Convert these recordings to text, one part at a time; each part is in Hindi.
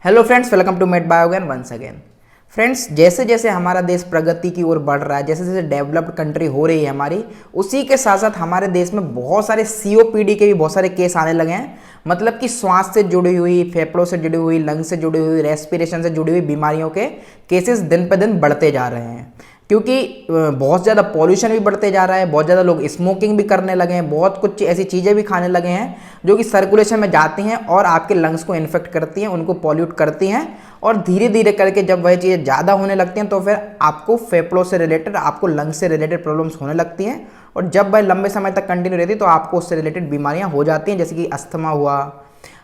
Hello friends, welcome to Med Biogain once again. Friends, जैसे जैसे हमारा देश प्रगति की ओर बढ़ रहा है, जैसे जैसे डेवलप्ड कंट्री हो रही है हमारी, उसी के साथ साथ हमारे देश में बहुत सारे सीओपीडी के भी बहुत सारे केस आने लगे हैं। मतलब कि श्वास से जुड़ी हुई, फेफड़ों से जुड़ी हुई, लंग से जुड़ी हुई, रेस्पिरेशन से जुड़ी हुई बीमारियों के केसेस दिन पे दिन बढ़ते जा रहे हैं, क्योंकि बहुत ज़्यादा पॉल्यूशन भी बढ़ते जा रहा है, बहुत ज़्यादा लोग स्मोकिंग भी करने लगे हैं, बहुत कुछ ऐसी चीज़ें भी खाने लगे हैं जो कि सर्कुलेशन में जाती हैं और आपके लंग्स को इन्फेक्ट करती हैं, उनको पॉल्यूट करती हैं। और धीरे धीरे करके जब वह चीज़ें ज़्यादा होने लगती हैं तो फिर आपको फेफड़ों से रिलेटेड, आपको लंग्स से रिलेटेड प्रॉब्लम्स होने लगती हैं। और जब वह लंबे समय तक कंटिन्यू रहती है तो आपको उससे रिलेटेड बीमारियाँ हो जाती हैं, जैसे कि अस्थमा हुआ,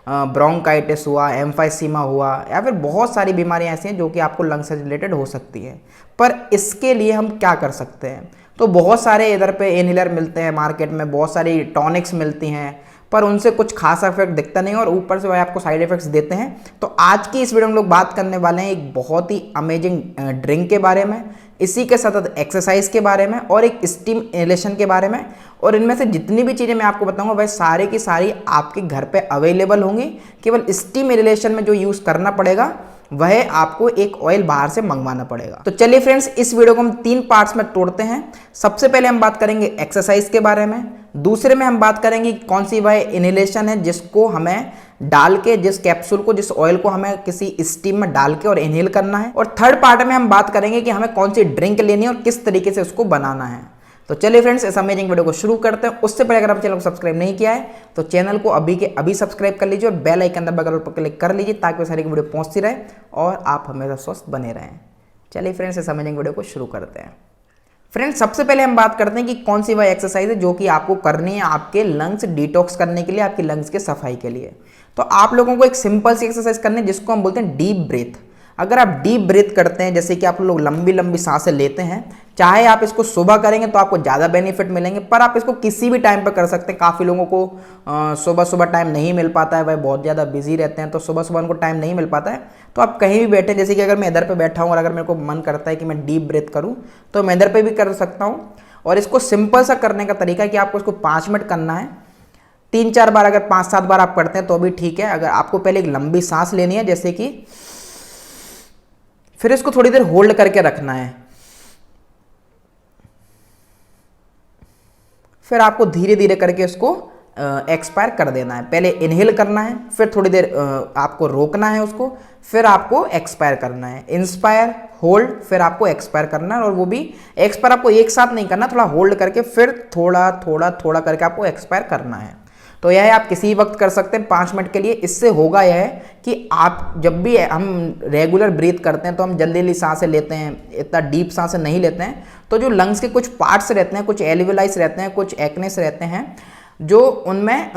ब्रोंकाइटिस हुआ, एम्फाइसीमा हुआ, या फिर बहुत सारी बीमारियां ऐसी हैं जो कि आपको लंग से रिलेटेड हो सकती हैं। पर इसके लिए हम क्या कर सकते हैं? तो बहुत सारे इधर पे इनहेलर मिलते हैं मार्केट में, बहुत सारी टॉनिक्स मिलती हैं, पर उनसे कुछ खास इफेक्ट दिखता नहीं और ऊपर से वह आपको साइड इफेक्ट्स देते हैं। तो आज की इस वीडियो में लोग बात करने वाले हैं एक बहुत ही अमेजिंग ड्रिंक के बारे में, इसी के साथ साथ एक्सरसाइज के बारे में और एक स्टीम इनहेलेशन के बारे में। और इनमें से जितनी भी चीज़ें मैं आपको बताऊंगा वह सारे की सारी आपके घर पे अवेलेबल होंगी। केवल स्टीम इनहेलेशन में जो यूज़ करना पड़ेगा वह आपको एक ऑयल बाहर से मंगवाना पड़ेगा। तो चलिए फ्रेंड्स, इस वीडियो को हम 3 पार्ट्स में तोड़ते हैं। सबसे पहले हम बात करेंगे एक्सरसाइज के बारे में, दूसरे में हम बात करेंगे कौन सी वह इनहेलेशन है जिसको हमें डाल के, जिस कैप्सूल को, जिस ऑयल को हमें किसी स्टीम में डाल के और इनहेल करना है, और थर्ड पार्ट में हम बात करेंगे कि हमें कौन सी ड्रिंक लेनी है और किस तरीके से उसको बनाना है। तो चलिए फ्रेंड्स, इस अमेजिंग वीडियो को शुरू करते हैं। उससे पहले अगर आप चैनल को सब्सक्राइब नहीं किया है तो चैनल को अभी के अभी सब्सक्राइब कर लीजिए और बेल आइकन दबाकर पर क्लिक कर लीजिए ताकि सारी वीडियो पहुंचती रहे और आप हमेशा स्वस्थ बने रहें। चलिए फ्रेंड्स, इस अमेजिंग वीडियो को शुरू करते हैं। फ्रेंड्स, सबसे पहले हम बात करते हैं कि कौन सी वह एक्सरसाइज है जो कि आपको करनी है आपके लंग्स डिटॉक्स करने के लिए, आपके लंग्स के सफाई के लिए। तो आप लोगों को एक सिंपल सी एक्सरसाइज करनी है जिसको हम बोलते हैं डीप ब्रीथ। अगर आप डीप ब्रीथ करते हैं, जैसे कि आप लोग लंबी लंबी सांसें लेते हैं, चाहे आप इसको सुबह करेंगे तो आपको ज़्यादा बेनिफिट मिलेंगे, पर आप इसको किसी भी टाइम पर कर सकते हैं। काफ़ी लोगों को सुबह सुबह टाइम नहीं मिल पाता है, वह बहुत ज़्यादा बिजी रहते हैं, तो सुबह सुबह उनको टाइम नहीं मिल पाता है। तो आप कहीं भी बैठे, जैसे कि अगर मैं इधर पे बैठा हूँ और अगर मेरे को मन करता है कि मैं डीप ब्रीथ करूँ तो मैं इधर पे भी कर सकता हूँ। और इसको सिंपल सा करने का तरीका है कि आपको इसको 5 मिनट करना है। 3-4 बार, अगर 5-7 बार आप करते हैं तो भी ठीक है। अगर आपको पहले एक लंबी सांस लेनी है, जैसे कि, फिर इसको थोड़ी देर होल्ड करके रखना है, फिर आपको धीरे धीरे करके इसको एक्सपायर कर देना है। पहले इनहेल करना है, फिर थोड़ी देर आपको रोकना है उसको, फिर आपको एक्सपायर करना है। इंस्पायर, होल्ड, फिर आपको एक्सपायर करना है। और वो भी एक्सपायर आपको एक साथ नहीं करना, थोड़ा होल्ड करके फिर थोड़ा थोड़ा थोड़ा करके आपको एक्सपायर करना है। तो यह आप किसी वक्त कर सकते हैं 5 मिनट के लिए। इससे होगा यह कि आप जब भी हम रेगुलर ब्रीथ करते हैं तो हम जल्दी जल्दी सांसें लेते हैं, इतना डीप सांसें नहीं लेते हैं। तो जो लंग्स के कुछ पार्ट्स रहते हैं, कुछ एल्वियोलाइज रहते हैं, कुछ एक्नेस रहते हैं, जो उनमें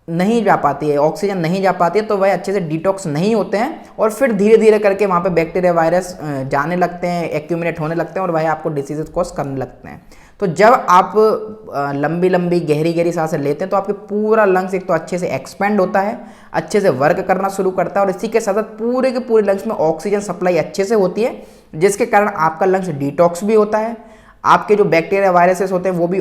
नहीं जा पाती है, ऑक्सीजन नहीं जा पाती है, तो वह अच्छे से डिटॉक्स नहीं होते हैं और फिर धीरे धीरे करके वहाँ पे बैक्टीरिया, वायरस जाने लगते हैं, एक्यूमुलेट होने लगते हैं और वह आपको डिसीजेज कॉज करने लगते हैं। तो जब आप लंबी लंबी गहरी गहरी सांसें लेते हैं तो आपके पूरा लंग्स एक तो अच्छे से एक्सपेंड होता है, अच्छे से वर्क करना शुरू करता है, और इसी के साथ साथ पूरे के पूरे लंग्स में ऑक्सीजन सप्लाई अच्छे से होती है, जिसके कारण आपका लंग्स डिटॉक्स भी होता है। आपके जो बैक्टीरिया, वायरसेस होते हैं वो भी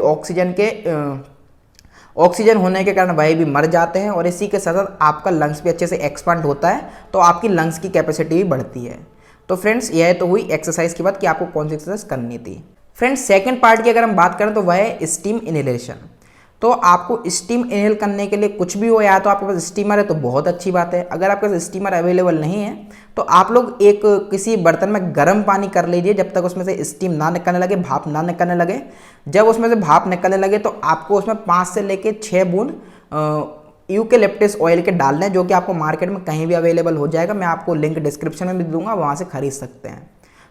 ऑक्सीजन होने के कारण वह भी मर जाते हैं, और इसी के साथ साथ आपका लंग्स भी अच्छे से एक्सपांड होता है, तो आपकी लंग्स की कैपेसिटी भी बढ़ती है। तो फ्रेंड्स, यह तो हुई एक्सरसाइज की बात कि आपको कौन सी एक्सरसाइज करनी थी। फ्रेंड्स, सेकंड पार्ट की अगर हम बात करें तो वह है स्टीम इनहेलेशन। तो आपको स्टीम इनहेल करने के लिए कुछ भी हो, या तो आपके पास स्टीमर है तो बहुत अच्छी बात है। अगर आपके पास स्टीमर अवेलेबल नहीं है तो आप लोग एक किसी बर्तन में गर्म पानी कर लीजिए जब तक उसमें से स्टीम ना निकलने लगे, भाप ना निकलने लगे। जब उसमें से भाप निकलने लगे तो आपको उसमें 5 से लेके 6 बूंद यूकेलिप्टस ऑयल के डालने हैं, जो कि आपको मार्केट में कहीं भी अवेलेबल हो जाएगा। मैं आपको लिंक डिस्क्रिप्शन में भी दूंगा, वहाँ से खरीद सकते हैं।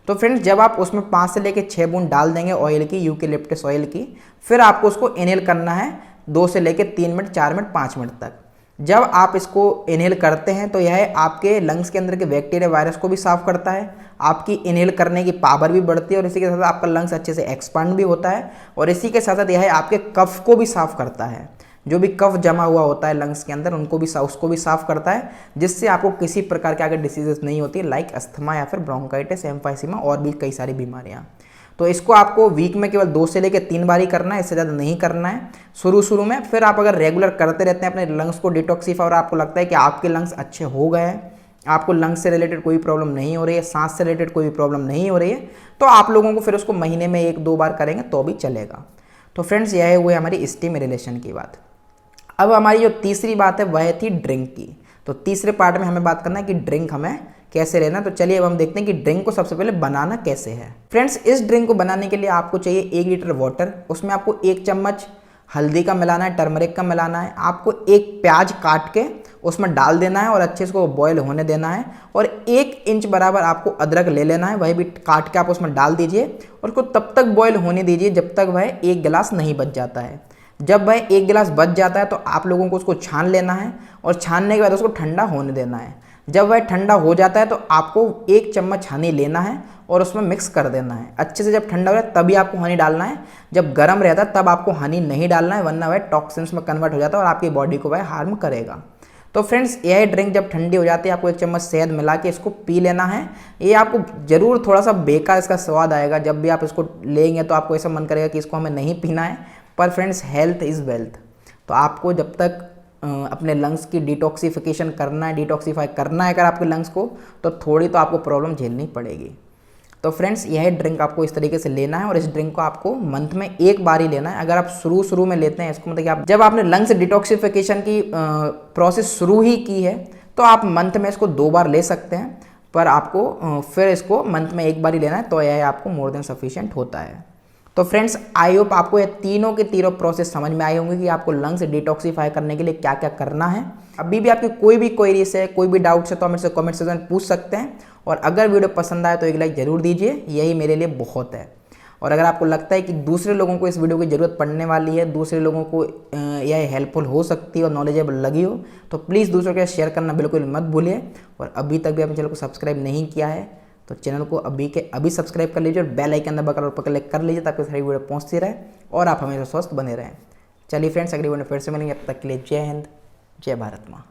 तो फ्रेंड्स, जब आप उसमें 5 से लेके 6 बूंद डाल देंगे ऑयल की, यूकेलिप्टस ऑयल की, फिर आपको उसको इनहेल करना है 2 से लेके 3 मिनट, 4 मिनट, 5 मिनट तक। जब आप इसको इनहेल करते हैं तो यह आपके लंग्स के अंदर के बैक्टीरिया, वायरस को भी साफ करता है, आपकी इनहेल करने की पावर भी बढ़ती है, और इसी के साथ आपका लंग्स अच्छे से एक्सपांड भी होता है, और इसी के साथ साथ यह आपके कफ को भी साफ करता है। जो भी कफ जमा हुआ होता है लंग्स के अंदर उसको भी साफ करता है, जिससे आपको किसी प्रकार के आगे डिसीजेस नहीं होती, लाइक अस्थमा या फिर ब्रोंकाइटिस, एम्फाइसीमा और भी कई सारी बीमारियां। तो इसको आपको वीक में केवल 2 से लेकर 3 बार ही करना है, इससे ज़्यादा नहीं करना है शुरू में। फिर आप अगर रेगुलर करते रहते हैं अपने लंग्स को डिटॉक्सिफाई और आपको लगता है कि आपके लंग्स अच्छे हो गए हैं, आपको लंग्स से रिलेटेड कोई प्रॉब्लम नहीं हो रही है, सांस से रिलेटेड कोई प्रॉब्लम नहीं हो रही है, तो आप लोगों को फिर उसको महीने में 1-2 बार करेंगे तो भी चलेगा। तो फ्रेंड्स यह हुई हमारी स्टीम रिलेशन की बात। अब हमारी जो तीसरी बात है वह थी ड्रिंक की। तो तीसरे पार्ट में हमें बात करना है कि ड्रिंक हमें कैसे लेना। तो चलिए अब हम देखते हैं कि ड्रिंक को सबसे पहले बनाना कैसे है। फ्रेंड्स इस ड्रिंक को बनाने के लिए आपको चाहिए 1 लीटर वाटर, उसमें आपको 1 चम्मच हल्दी का मिलाना है, टर्मरिक का मिलाना है, आपको 1 प्याज काट के उसमें डाल देना है और अच्छे से उसको बॉयल होने देना है, और 1 इंच बराबर आपको अदरक ले लेना है, वह भी काट के आप उसमें डाल दीजिए और उसको तब तक बॉयल होने दीजिए जब तक वह 1 गिलास नहीं बच जाता है। जब वह 1 गिलास बच जाता है तो आप लोगों को उसको छान लेना है और छानने के बाद उसको ठंडा होने देना है। जब वह ठंडा हो जाता है तो आपको 1 चम्मच हनी लेना है और उसमें मिक्स कर देना है अच्छे से। जब ठंडा हो जाए तभी आपको हनी डालना है, जब गर्म रहता है तब आपको हनी नहीं डालना है, वरना वह टॉक्सिन्स में कन्वर्ट हो जाता है और आपकी बॉडी को वह हार्म करेगा। तो फ्रेंड्स यह ड्रिंक जब ठंडी हो जाती है आपको 1 चम्मच शहद मिला के इसको पी लेना है। ये आपको ज़रूर थोड़ा सा बेकार इसका स्वाद आएगा, जब भी आप इसको लेंगे तो आपको ऐसा मन करेगा कि इसको हमें नहीं पीना है, पर फ्रेंड्स हेल्थ इज़ वेल्थ। तो आपको जब तक अपने लंग्स की डिटॉक्सिफिकेशन करना है, डिटॉक्सीफाई करना है अगर आपके लंग्स को, तो थोड़ी तो आपको प्रॉब्लम झेलनी पड़ेगी। तो फ्रेंड्स यह ड्रिंक आपको इस तरीके से लेना है और इस ड्रिंक को आपको मंथ में 1 बार ही लेना है। अगर आप शुरू में लेते हैं, इसको मतलब कि आप जब आपने लंग्स डिटॉक्सिफिकेशन की प्रोसेस शुरू ही की है तो आप मंथ में इसको 2 बार ले सकते हैं, पर आपको फिर इसको मंथ में 1 बार ही लेना है, तो यह आपको मोर देन सफिशिएंट होता है। तो फ्रेंड्स आई होप आपको ये तीनों के तीनों प्रोसेस समझ में आए होंगे कि आपको लंग्स डिटॉक्सिफाई करने के लिए क्या क्या करना है। अभी भी आपकी कोई भी क्वेरीज है, कोई भी डाउट्स है तो आप मेरे से कमेंट सेक्शन में पूछ सकते हैं, और अगर वीडियो पसंद आए तो 1 लाइक जरूर दीजिए, यही मेरे लिए बहुत है। और अगर आपको लगता है कि दूसरे लोगों को इस वीडियो की ज़रूरत पड़ने वाली है, दूसरे लोगों को यह हेल्पफुल हो सकती है और नॉलेजेबल लगी हो, तो प्लीज़ दूसरों के साथ शेयर करना बिल्कुल मत भूलिए। और अभी तक भी आपने चैनल को सब्सक्राइब नहीं किया है तो चैनल को अभी के अभी सब्सक्राइब कर लीजिए और बेल आइकन दबाकर और क्लिक कर लीजिए ताकि सारी वीडियो पहुंचती रहे और आप हमेशा स्वस्थ बने रहें। चलिए फ्रेंड्स अगली वीडियो में फिर से मिलेंगे, अब तक के लिए जय हिंद, जय भारत माँ।